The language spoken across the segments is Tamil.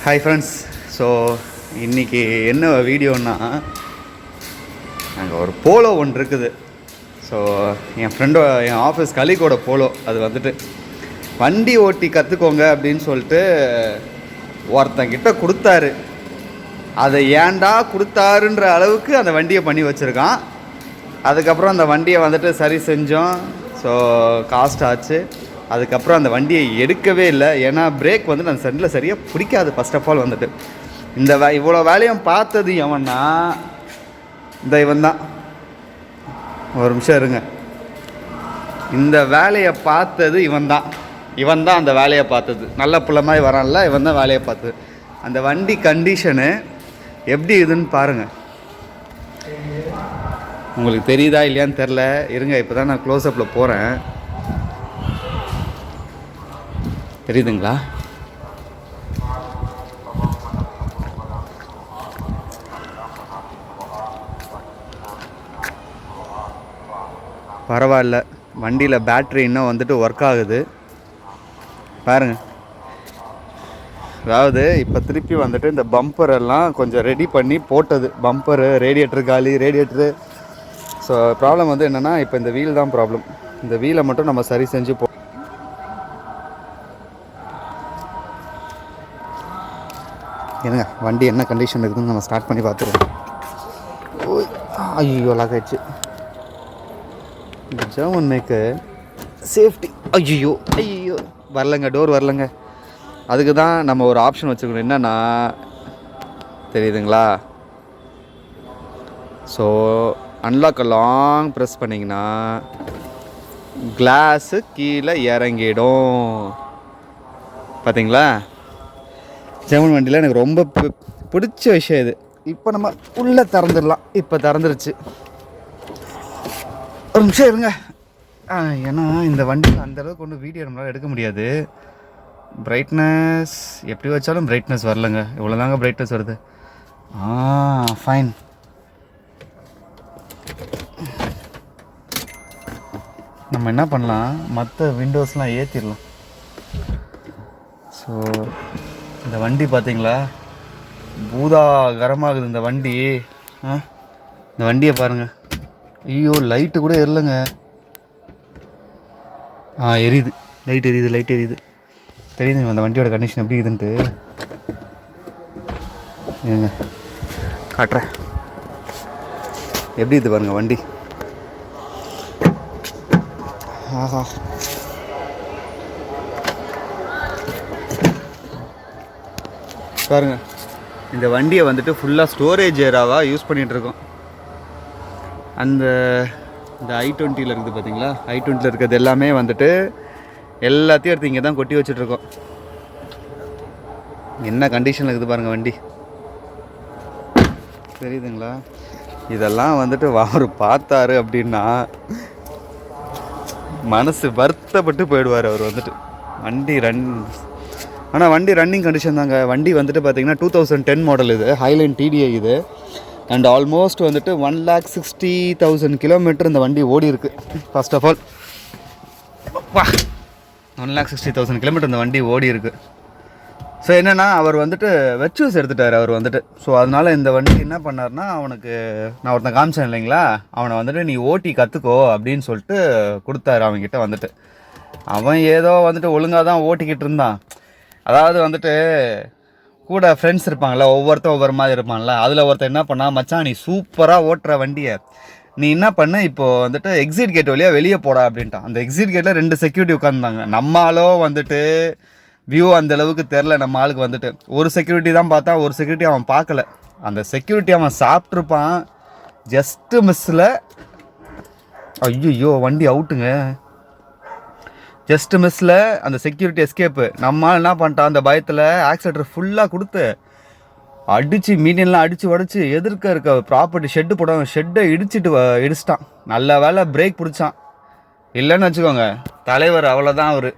Hi friends. ஸோ இன்றைக்கி என்ன வீடியோன்னா, அங்கே ஒரு போலோ ஒன்று இருக்குது. ஸோ என் ஆஃபீஸ் கலீகோட போலோ அது வந்துட்டு வண்டி ஓட்டி கற்றுக்கோங்க அப்படின்னு சொல்லிட்டு ஒருத்தங்கிட்ட கொடுத்தாரு. அதை ஏன்டா கொடுத்தாருன்ற அளவுக்கு அந்த வண்டியை பண்ணி வச்சுருக்கான். அதுக்கப்புறம் அந்த வண்டியை வந்துட்டு சரி செஞ்சோம். ஸோ காஸ்ட் ஆச்சு. அதுக்கப்புறம் அந்த வண்டியை எடுக்கவே இல்லை. ஏன்னா பிரேக் வந்துட்டு அந்த சென்டில் சரியாக பிடிக்காது. ஃபஸ்ட் ஆஃப் ஆல் வந்துட்டு இவ்வளோ வேலையும் பார்த்தது எவன்னா, இவன் தான். ஒரு நிமிஷம் இருங்க. இந்த வேலையை பார்த்தது இவன் தான் அந்த வேலையை பார்த்தது. நல்ல புள்ள மாதிரி வரான்ல, இவன் தான் வேலையை பார்த்தது. அந்த வண்டி கண்டிஷனு எப்படி இதுன்னு பாருங்கள். உங்களுக்கு தெரியுதா இல்லையான்னு தெரில. இருங்க, இப்போ தான் நான் க்ளோஸ்அப்பில் போகிறேன். தெரியுதுங்களா? பரவாயில்ல, வண்டியில் பேட்ரி இன்னும் வந்துட்டு ஒர்க் ஆகுது பாருங்கள். அதாவது இப்போ திருப்பி வந்துட்டு இந்த பம்பர் எல்லாம் கொஞ்சம் ரெடி பண்ணி போட்டது. பம்பரு, ரேடியேட்டர் காலி, ரேடியேட்டரு. ஸோ ப்ராப்ளம் வந்து என்னென்னா, இப்போ இந்த வீல் தான் ப்ராப்ளம். இந்த வீலை மட்டும் நம்ம சரி செஞ்சு என்னங்க வண்டி என்ன கண்டிஷன் இருக்குதுன்னு நம்ம ஸ்டார்ட் பண்ணி பார்த்துருவோம். ஐயோ லாக் ஆயிடுச்சு. இந்த ஜெர்மன் மேக்கு சேஃப்டி. ஐயோ வரலங்க, டோர் வரலங்க. அதுக்கு தான் நம்ம ஒரு ஆப்ஷன் வச்சுக்கணும். என்னென்னா தெரியுதுங்களா? ஸோ அன்லாக் லாங் ப்ரெஸ் பண்ணிங்கன்னா கிளாஸு கீழே இறங்கிடும். பார்த்தீங்களா? ஜெர்மன் வண்டியில் எனக்கு ரொம்ப பிடிச்ச விஷயம் இது. இப்போ நம்ம உள்ளே திறந்துடலாம். இப்போ திறந்துருச்சு. ஒரு நிமிஷம் இருங்க. ஏன்னா இந்த வண்டியில் அந்தளவுக்கு ஒன்றும் வீடியோ நம்மளால் எடுக்க முடியாது. பிரைட்னஸ் எப்படி வச்சாலும் பிரைட்னஸ் வரலங்க. இவ்வளோ தாங்க பிரைட்னஸ் வருது. ஃபைன். நம்ம என்ன பண்ணலாம், மற்ற விண்டோஸ்லாம் ஏற்றிடலாம். ஸோ இந்த வண்டி பார்த்தீங்களா, பூதாகரமாகுது இந்த வண்டி. இந்த வண்டியை பாருங்கள். ஐயோ லைட்டு கூட எரியலைங்க. எரியுது, லைட் எரியுது. தெரியுதுங்க அந்த வண்டியோட கண்டிஷன் எப்படி இருக்குதுன்ட்டு. ஏங்க காட்டுறேன் எப்படி இது பாருங்கள் வண்டி. ஆஹா, பாருங்கள். இந்த வண்டியை வந்துட்டு ஃபுல்லாக ஸ்டோரேஜ் ஏராவாக யூஸ் பண்ணிகிட்ருக்கோம். இந்த i20 இருக்குது பார்த்தீங்களா? i20 இருக்கிறது எல்லாமே வந்துட்டு எல்லாத்தையும் எடுத்து இங்கே தான் கொட்டி வச்சுட்ருக்கோம். என்ன கண்டிஷனில் இருக்குது பாருங்கள் வண்டி. தெரியுதுங்களா? இதெல்லாம் வந்துட்டு அவர் பார்த்தாரு அப்படின்னா மனசு வருத்தப்பட்டு போயிடுவார் அவர் வந்துட்டு. வண்டி ஆனால் வண்டி ரன்னிங் கண்டிஷன் தாங்க. வண்டி வந்துட்டு பார்த்திங்கன்னா 2010 மாடல் இது, ஹைலைன் TDI இது. அண்ட் ஆல்மோஸ்ட் வந்துட்டு 1,60,000 கிலோமீட்டர் இந்த வண்டி ஓடி இருக்குது. ஃபர்ஸ்ட் ஆஃப் ஆல் 1,60,000 கிலோமீட்டர் இந்த வண்டி ஓடி இருக்குது. ஸோ என்னென்னா, அவர் வந்துட்டு வெச்சூஸ் எடுத்துட்டார் அவர் வந்துட்டு. ஸோ அதனால் இந்த வண்டி என்ன பண்ணார்னா, அவனுக்கு நான் ஒருத்தன் காமிச்சேன் இல்லைங்களா, அவனை வந்துட்டு நீ ஓட்டி கற்றுக்கோ அப்படின்னு சொல்லிட்டு கொடுத்தாரு அவன்கிட்ட வந்துட்டு. அவன் ஏதோ வந்துட்டு ஒழுங்காக தான் ஓட்டிக்கிட்டு இருந்தான். அதாவது வந்துட்டு கூட ஃப்ரெண்ட்ஸ் இருப்பாங்களா, ஒவ்வொருத்தர் ஒவ்வொரு மாதிரி இருப்பாங்களா. அதில் ஒருத்தர் என்ன பண்ணா, மச்சான் நீ சூப்பராக ஓட்டுற வண்டியை, நீ என்ன பண்ண இப்போது வந்துட்டு எக்ஸிட் கேட் வழியாக வெளியே போடா அப்படின்ட்டான். அந்த எக்ஸிட் கேட்டில் 2 செக்யூரிட்டி உட்காந்துருந்தாங்க. நம்மளாலோ வந்துட்டு வியூ அந்தளவுக்கு தெரில. நம்ம ஆளுக்கு வந்துட்டு ஒரு செக்யூரிட்டி தான் பார்த்தா, ஒரு செக்யூரிட்டி அவன் பார்க்கல. அந்த செக்யூரிட்டி அவன் சாப்பிட்ருப்பான். ஜஸ்ட்டு மிஸ்ஸில் ஐயோ வண்டி அவுட்டுங்க. ஜஸ்ட் மிஸ்ஸில் அந்த செக்யூரிட்டி எஸ்கேப்பு. நம்மளால் என்ன பண்ணிட்டான், அந்த பயத்தில் ஆக்சிலேட்டர் ஃபுல்லாக கொடுத்து அடித்து மீடியன்லாம் அடித்து உடச்சி எதிர்க்க இருக்க ப்ராப்பர்ட்டி ஷெட்டு போடாமல் ஷெட்டை இடிச்சிட்டான். நல்ல வேலை பிரேக் பிடிச்சான். இல்லைன்னு வச்சுக்கோங்க, தலைவர் அவ்வளோதான். அவர்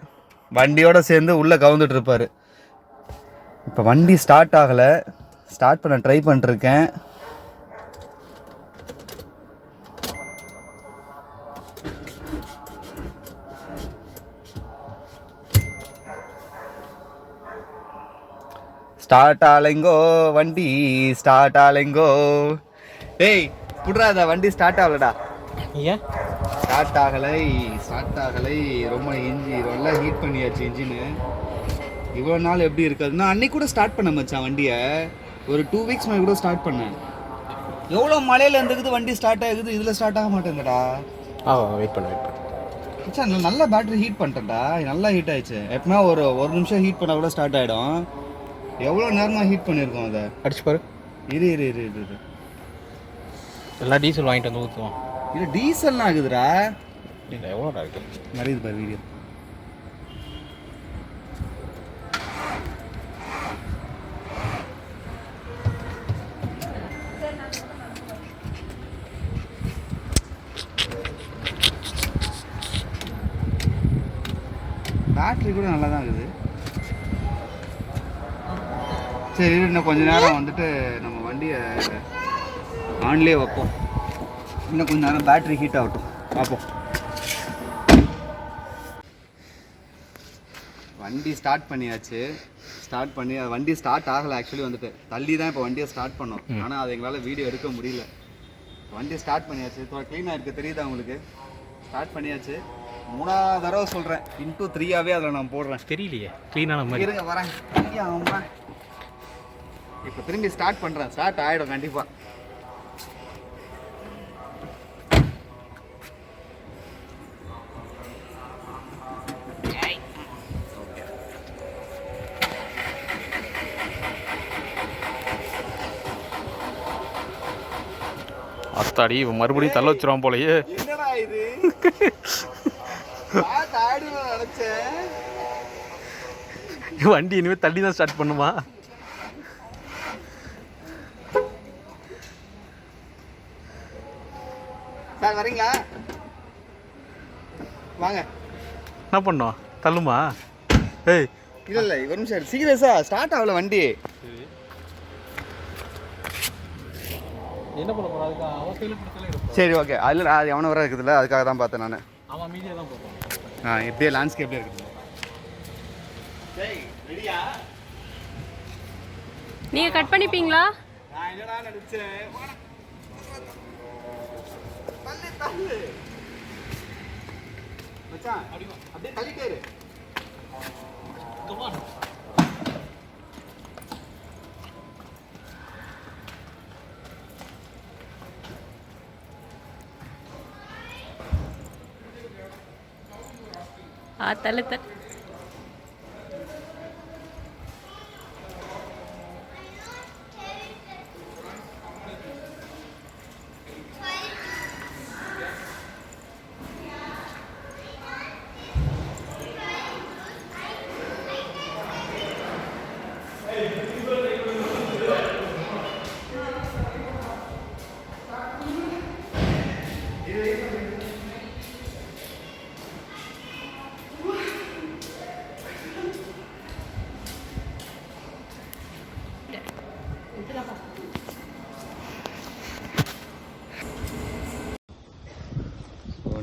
வண்டியோடு சேர்ந்து உள்ளே கவுந்துட்டு இருப்பார். இப்போ வண்டி ஸ்டார்ட் ஆகலை. ஸ்டார்ட் பண்ண ட்ரை பண்ணிட்டுருக்கேன். ஸ்டார்ட் ஆலைங்கோ வண்டி ஸ்டார்ட் ஆலைங்கோ. டேய் புடுறாத வண்டி ஸ்டார்ட் ஆகலடா. ஏன் ஸ்டார்ட் ஆகலை. ரொம்ப நல்லா ஹீட் பண்ணியாச்சு இன்ஜினு. இவ்வளோ நாள் எப்படி இருக்காதுன்னா அன்னைக்கு கூட ஸ்டார்ட் பண்ண மச்சான் வண்டியை. ஒரு 2 வீக்ஸ் மேலே கூட ஸ்டார்ட் பண்ணேன். எவ்வளோ மழையில் இருந்துக்குது வண்டி ஸ்டார்ட் ஆகுது, இதில் ஸ்டார்ட் ஆக மாட்டேங்குதுடா. வெயிட் பண்ணு மச்சான் நல்லா பேட்டரி ஹீட் பண்ணிட்டேன்டா. நல்லா ஹீட் ஆயிடுச்சு. எப்பவுமே ஒரு நிமிஷம் ஹீட் பண்ணால் கூட ஸ்டார்ட் ஆகிடும். எவ்வளோ நேரமாக ஹீட் பண்ணியிருக்கோம் அதை. அடிச்சு பாரு. இரு எல்லாம் டீசல் வாங்கிட்டு வந்து ஊற்றுவோம். இது டீசல்லாம் ஆகுதுடா. இல்லை எவ்வளோடா இருக்குது நிறைய பாரு வீடியோ. பேட்ரி கூட நல்லா தான் இருக்குது. சரி இன்னும் கொஞ்ச நேரம் வந்துட்டு நம்ம வண்டியை ஆன்லேயே வைப்போம். இன்னும் கொஞ்ச நேரம் பேட்ரி ஹீட் ஆகட்டும், பார்ப்போம். வண்டி ஸ்டார்ட் பண்ணியாச்சு. வண்டி ஸ்டார்ட் ஆகலை. ஆக்சுவலி வந்துட்டு தள்ளி தான் இப்போ வண்டியை ஸ்டார்ட் பண்ணோம். ஆனால் அது எங்களால் வீடியோ எடுக்க முடியல. வண்டி ஸ்டார்ட் பண்ணியாச்சு. க்ளீனாக இருக்குது, தெரியுதா உங்களுக்கு? ஸ்டார்ட் பண்ணியாச்சு. 3ஆவது தடவை சொல்கிறேன். இன்ட்டு 3ஆவே அதில் நான் போடுறேன். தெரியலையே க்ளீனான மாதிரி. இருங்க வரேன். இப்போ திரும்பி ஸ்டார்ட் பண்ணுறேன். ஸ்டார்ட் ஆகிடும் கண்டிப்பாக. அத்தாடி மறுபடியும் தள்ள வச்சிருவான் போலயே. என்னடா இது? நினைச்சேன் வண்டி இனிமே தள்ளி தான் ஸ்டார்ட் பண்ணுமா? சார் வரீங்களா? வாங்க. என்ன பண்ணோம்? தள்ளுமா? ஏய் இல்லை ஒரு நிமிஷம் சீரியஸா ஸ்டார்ட் ஆகல வண்டி. என்ன பண்ண போறோம்? அதுக்கு அவன் சைடுல பிடிச்சல இருக்கு. சரி ஓகே. அதில் அது எவன வர இருக்குதுல்ல, அதுக்காக தான் பார்த்தேன் நான். அவன் மீதியாக தான் போவான். இப்படியே லேண்ட்ஸ்கேப்ல இருக்குது. நீங்க கட் பண்ணிப்பீங்களா? நான் என்னடா நினைச்சேன். தள்ளு மச்சான், அப்படியே தள்ளிட்டே இரு. தள்ளு.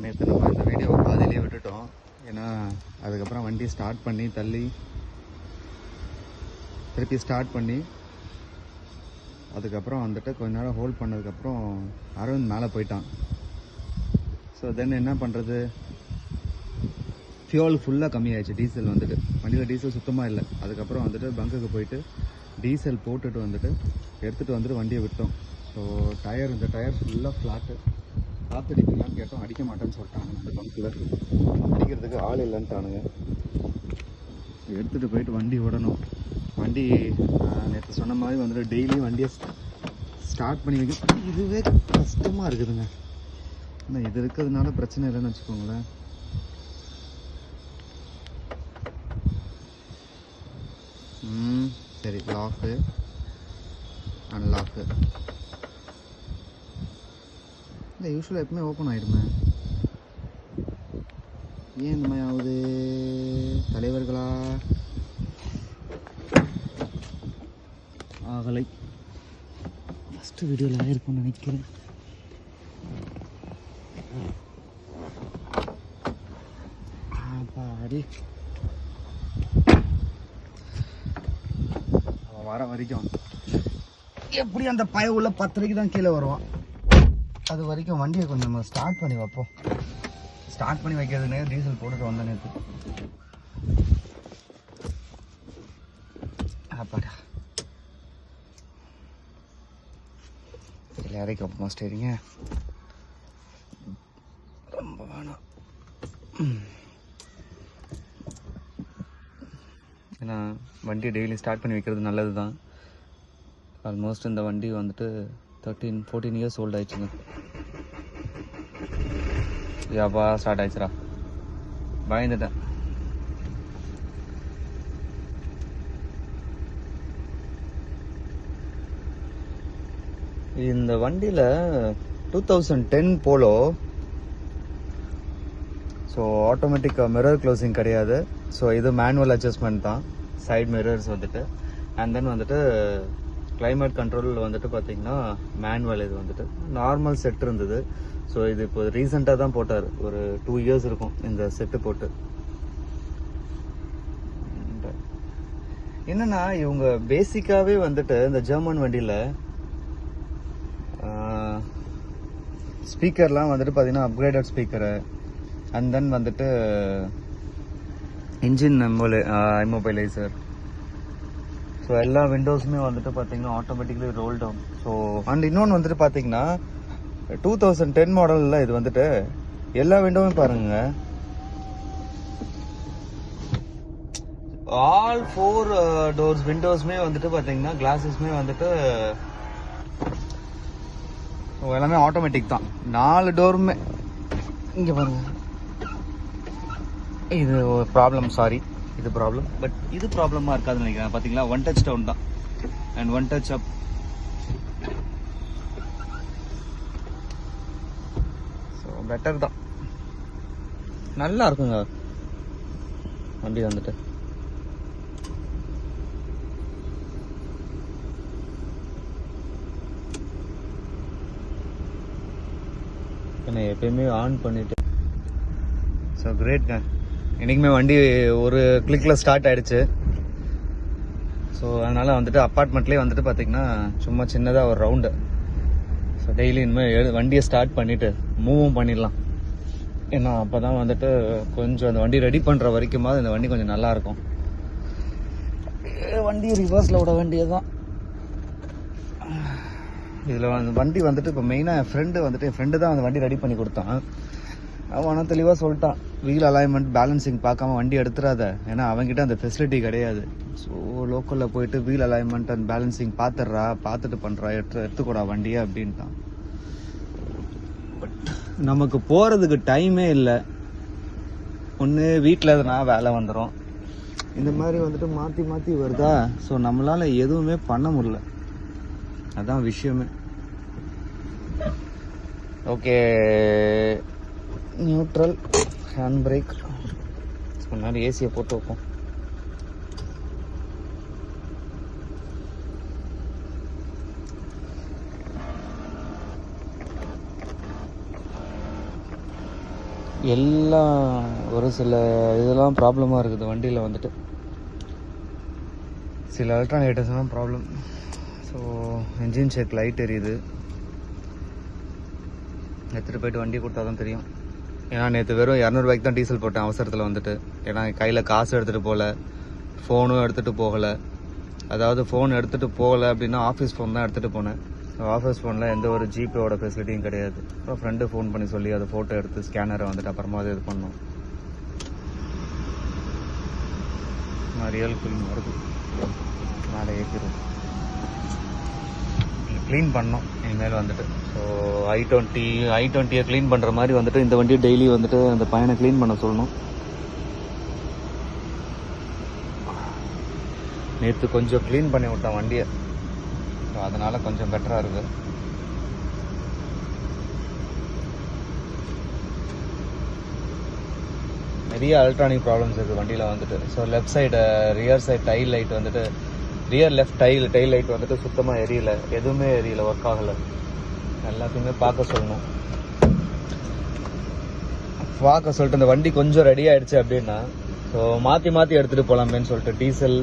நேற்று நம்ம இந்த வீடியோவை பாதியிலே விட்டுட்டோம். ஏன்னா அதுக்கப்புறம் வண்டி ஸ்டார்ட் பண்ணி தள்ளி திருப்பி ஸ்டார்ட் பண்ணி அதுக்கப்புறம் வந்துட்டு கொஞ்ச நேரம் ஹோல்ட் பண்ணதுக்கப்புறம் அரவிந்த் மேலே போயிட்டான். ஸோ தென் என்ன பண்ணுறது, ஃபியூல் ஃபுல்லாக கம்மியாயிடுச்சு. டீசல் வந்துட்டு வண்டியில் டீசல் சுத்தமாக இல்லை. அதுக்கப்புறம் வந்துட்டு பங்குக்கு போயிட்டு டீசல் போட்டுட்டு வந்துட்டு எடுத்துகிட்டு வந்துட்டு வண்டியை விட்டோம். ஸோ இந்த டயர் ஃபுல்லாக ஃப்ளாட்டு. காற்றடிக்கலான்னு கேட்டோம், அடிக்க மாட்டேன்னு சொல்லிட்டாங்க. அந்த பங்கில் அடிக்கிறதுக்கு ஆள் இல்லைன்ட்டானுங்க. எடுத்துகிட்டு போயிட்டு வண்டி விடணும். வண்டி நேற்று சொன்ன மாதிரி வந்துட்டு டெய்லியும் வண்டியை ஸ்டார்ட் பண்ணி வைக்க இதுவே கஷ்டமாக இருக்குதுங்க. ஆனால் இது இருக்கிறதுனால பிரச்சனை இல்லைன்னு வச்சுக்கோங்களேன். சரி, லாக்கு அன்லாக்கு இல்லை, யூஸ்வலாக எப்பவுமே ஓப்பன் ஆகிடுமே. ஏன் இந்த மாதிரி ஆகுது தலைவர்களா? ஆகலை. ஃபஸ்ட்டு வீடியோவில் ஆகிருக்கும்னு நினைக்கிறேன். பாடி வர வரைக்கும் எப்படி அந்த பய உள்ள 10:30 தான் கீழே வருவான். அது வரைக்கும் வண்டியை கொஞ்சம் நம்ம ஸ்டார்ட் பண்ணி வைப்போம். ஸ்டார்ட் பண்ணி வைக்கிறதுனே டீசல் போட்டுட்டு வந்த நேற்று. அப்பாடா இல்லை இறக்கி வைப்போமா ஸ்டேரிங்க, ரொம்ப வேணாம். ஏன்னா வண்டியை டெய்லி ஸ்டார்ட் பண்ணி வைக்கிறது நல்லது தான். ஆல்மோஸ்ட் இந்த வண்டி வந்துட்டு 13-14 இயர்ஸ் ஓல்ட் ஆயிடுச்சுங்க. யாப்பா ஸ்டார்ட் ஆயிடுச்சுரா, பயந்துட்டேன். இந்த வண்டியில் 2010 polo. So automatic mirror closing கிடையாது. ஸோ இது மேனுவல் அட்ஜஸ்ட்மெண்ட் தான். சைட் மிரர்ஸ் வந்துட்டு அண்ட் தென் வந்துட்டு கிளைமேட் கண்ட்ரோல் வந்துட்டு பார்த்தீங்கன்னா மேனுவல். இது வந்துட்டு நார்மல் செட் இருந்தது. ஸோ இது இப்போ ரீசெண்டாக தான் போட்டார், ஒரு 2 இயர்ஸ் இருக்கும் இந்த செட்டு போட்டு. என்னன்னா இவங்க பேசிக்காகவே வந்துட்டு இந்த ஜெர்மன் வண்டியில் ஸ்பீக்கர்லாம் வந்துட்டு பார்த்தீங்கன்னா அப்கிரேடட் ஸ்பீக்கரு அண்ட் தென் வந்துட்டு இன்ஜின் இம்மொபைலைசர். ஸோ எல்லா விண்டோஸுமே வந்துட்டு பார்த்தீங்கன்னா automatically roll down. So and இன்னொன்று வந்துட்டு பார்த்தீங்கன்னா 2010 மாடலில் இது வந்துட்டு எல்லா விண்டோவும் பாருங்க, ஆல் 4 டோர்ஸ் விண்டோஸுமே வந்துட்டு பார்த்தீங்கன்னா கிளாஸஸ்மே வந்துட்டு எல்லாமே ஆட்டோமேட்டிக் தான். 4 டோருமே இங்கே பாருங்க. இது ஒரு ப்ராப்ளம், சாரி இது ப்ராப்ளம், பட் இது ப்ராப்ளமாக இருக்காதுன்னு நினைக்கிறேன். பார்த்தீங்களா 1 டச் டவுன் தான் and 1 touch up. So better தான், நல்லா இருக்குங்க வண்டி வந்துட்டு. என்ன எப்பயுமே ஆன் பண்ணிட்டு. ஸோ கிரேட்ங்க, என்றைக்குமே வண்டி ஒரு கிளிக்கில் ஸ்டார்ட் ஆகிடுச்சு. ஸோ அதனால் வந்துட்டு அப்பார்ட்மெண்ட்லேயே வந்துட்டு பார்த்திங்கன்னா சும்மா சின்னதாக ஒரு ரவுண்டு. ஸோ டெய்லி இனிமேல் வண்டியை ஸ்டார்ட் பண்ணிவிட்டு மூவும் பண்ணிடலாம். ஏன்னா அப்போ தான் வந்துட்டு கொஞ்சம் அந்த வண்டி ரெடி பண்ணுற வரைக்குமாவது இந்த வண்டி கொஞ்சம் நல்லாயிருக்கும். வண்டி ரிவர்ஸில் விட வேண்டியது தான். இதில் வந்து வண்டி வந்துட்டு இப்போ மெயினாக என் ஃப்ரெண்டு தான் அந்த வண்டி ரெடி பண்ணி கொடுத்தான். அவன் தெளிவாக சொல்லிட்டான், வீல் அலைன்மெண்ட் பேலன்சிங் பார்க்காம வண்டி எடுத்துடாத, ஏன்னா அவங்ககிட்ட அந்த ஃபெசிலிட்டி கிடையாது. ஸோ லோக்கலில் போயிட்டு வீல் அலைன்மெண்ட் அண்ட் பேலன்சிங் பார்த்துட்டு பண்ணுறா, எடுத்துக்கூடா வண்டியை அப்படின்ட்டான். பட் நமக்கு போகிறதுக்கு டைமே இல்லை. ஒன்று வீட்டில் எதுனா வேலை வந்துடும், இந்த மாதிரி வந்துட்டு மாற்றி மாற்றி வருதா. ஸோ நம்மளால் எதுவுமே பண்ண முடியல, அதான் விஷயமே. ஓகே, நியூட்ரல், ஹேண்ட் பிரேக், முன்னாடி ஏசியை போட்டு வைப்போம். எல்லாம் ஒரு சில இதெல்லாம் ப்ராப்ளமாக இருக்குது வண்டியில் வந்துட்டு. சில electronic problem. So engine check light எரியுது, எடுத்துகிட்டு போயிட்டு வண்டி கொடுத்தா தான் தெரியும். ஏன்னா நேற்று வெறும் 200 ரூபாய்க்கு தான் டீசல் போட்டேன் அவசரத்தில் வந்துட்டு. ஏன்னா கையில் காசு எடுத்துகிட்டு போகல, ஃபோனும் எடுத்துகிட்டு போகலை. அதாவது ஃபோன் எடுத்துகிட்டு போகலை அப்படின்னா ஆஃபீஸ் ஃபோன் தான் எடுத்துகிட்டு போனேன். ஆஃபீஸ் ஃபோனில் எந்த ஒரு ஜிபேவோட ஃபெசிலிட்டியும் கிடையாது. அப்புறம் ஃப்ரெண்டு ஃபோன் பண்ணி சொல்லி அதை ஃபோட்டோ எடுத்து ஸ்கேனரை வந்துட்டு அப்புறமா அது இது பண்ணோம். ரியல் கூலிங் வருது, மேலே ஏற்றிடும். க்ளீன் பண்ணோம் இனிமேல் வந்துட்டு. ஸோ i20 க்ளீன் பண்ணுற மாதிரி வந்துட்டு இந்த வண்டியை டெய்லி வந்துட்டு அந்த பையனை க்ளீன் பண்ண சொல்லணும். நேற்று கொஞ்சம் க்ளீன் பண்ணி விட்டான் வண்டியை, ஸோ அதனால் கொஞ்சம் பெட்டராக இருக்குது. நிறைய எலக்ட்ரானிக் ப்ராப்ளம்ஸ் இருக்குது வண்டியில் வந்துட்டு. So left side rear side tail light வந்துட்டு, ரியர் லெஃப்ட் டைல் லைட் வந்துட்டு சுத்தமாக எரியல, எதுவுமே எரியல, ஒர்க் ஆகலை. எல்லாத்தையுமே பார்க்க சொல்லணும். பார்க்க சொல்லிட்டு இந்த வண்டி கொஞ்சம் ரெடி ஆகிடுச்சு அப்படின்னா ஸோ மாற்றி எடுத்துகிட்டு போகலாமேன்னு சொல்லிட்டு டீசல்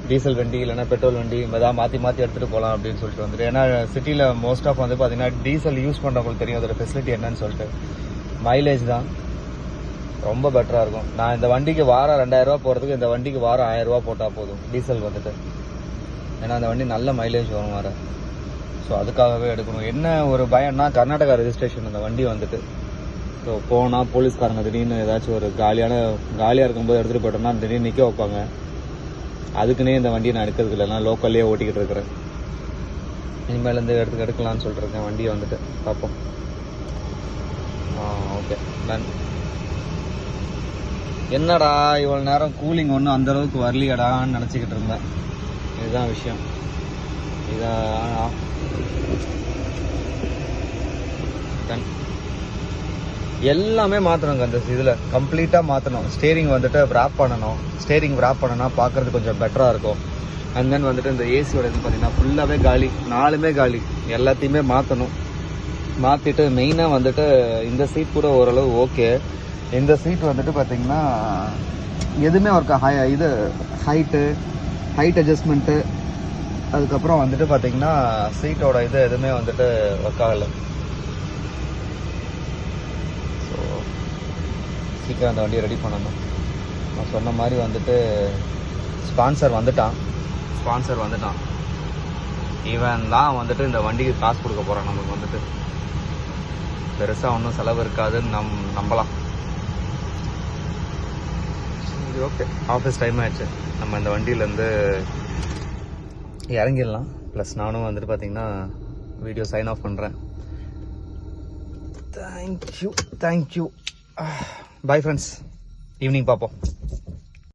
டீசல் வண்டி இல்லைன்னா பெட்ரோல் வண்டி ஏதாவது மாற்றி மாற்றி எடுத்துகிட்டு போகலாம் அப்படின்னு சொல்லிட்டு வந்துட்டு. ஏன்னா சிட்டியில் மோஸ்ட் ஆஃப் வந்து பார்த்தீங்கன்னா டீசல் யூஸ் பண்ணுறவங்களுக்கு தெரியும் அதோட ஃபெசிலிட்டி என்னன்னு சொல்லிட்டு. மைலேஜ் தான் ரொம்ப பெட்டராக இருக்கும். நான் இந்த வண்டிக்கு வாரம் 2000 ரூபா போகிறதுக்கு இந்த வண்டிக்கு வாரம் 1000 ரூபா போட்டால் போதும் டீசல் வந்துட்டு. ஏன்னா அந்த வண்டி நல்ல மைலேஜ் வரும் வர. ஸோ அதுக்காகவே எடுக்கணும். என்ன ஒரு பயம்னா கர்நாடகா ரெஜிஸ்ட்ரேஷன் இந்த வண்டி வந்துட்டு. ஸோ போனால் போலீஸ்காரங்க திடீர்னு ஏதாச்சும் ஒரு காலியாக இருக்கும்போது எடுத்துகிட்டு போயிட்டோம்னா திடீர்னு நிற்க வைப்பாங்க. அதுக்குன்னே இந்த வண்டியை நான் எடுக்கிறது இல்லை, நான் லோக்கல்லே ஓட்டிக்கிட்டு இருக்கிறேன். இனிமேலேருந்து எடுக்கலாம்னு சொல்லிட்டுருக்கேன் வண்டியை வந்துட்டு. பார்ப்போம். Okay done. என்னடா இவ்வளோ நேரம் கூலிங் ஒன்றும் அந்தளவுக்கு வரலையடான்னு நினச்சிக்கிட்டு இருந்தேன். இதுதான் விஷயம். இதான் டன். எல்லாமே மாற்றணுங்க அந்த இதில் கம்ப்ளீட்டாக மாற்றணும். ஸ்டேரிங் வந்துட்டு ராப் பண்ணணும். ஸ்டேரிங் ராப் பண்ணனா பார்க்குறது கொஞ்சம் பெட்டராக இருக்கும். அண்ட் தென் வந்துட்டு இந்த ஏசியோட இது பார்த்தீங்கன்னா ஃபுல்லாகவே காலி, 4மே காலி. எல்லாத்தையுமே மாற்றணும். மாற்றிட்டு மெயினாக வந்துட்டு இந்த சீட் கூட ஓரளவு ஓகே. இந்த சீட் வந்துட்டு பார்த்தீங்கன்னா எதுவுமே ஒர்க் இது ஹைட் அட்ஜஸ்ட்மெண்ட்டு, அதுக்கப்புறம் வந்துட்டு பார்த்தீங்கன்னா சீட்டோட இது எதுவுமே வந்துட்டு ஒர்க் ஆகலை. ஸோ சீக்கிரம் அந்த வண்டியை ரெடி பண்ணணும். நான் சொன்ன மாதிரி வந்துட்டு ஸ்பான்சர் வந்துட்டான். இவன் தான் வந்துட்டு இந்த வண்டிக்கு காசு கொடுக்க போகிறான். நமக்கு வந்துட்டு பெருசாக ஒன்றும் செலவு இருக்காதுன்னு நம்பலாம். சரி ஓகே, ஆஃபீஸ் டைம் ஆயிடுச்சு. நம்ம இந்த வண்டியிலேருந்து இறங்கிடலாம். ப்ளஸ் நானும் வந்துட்டு பார்த்தீங்கன்னா வீடியோ சைன் ஆஃப் பண்ணுறேன். தேங்க்யூ. Bye friends. ஈவினிங் பார்ப்போம்.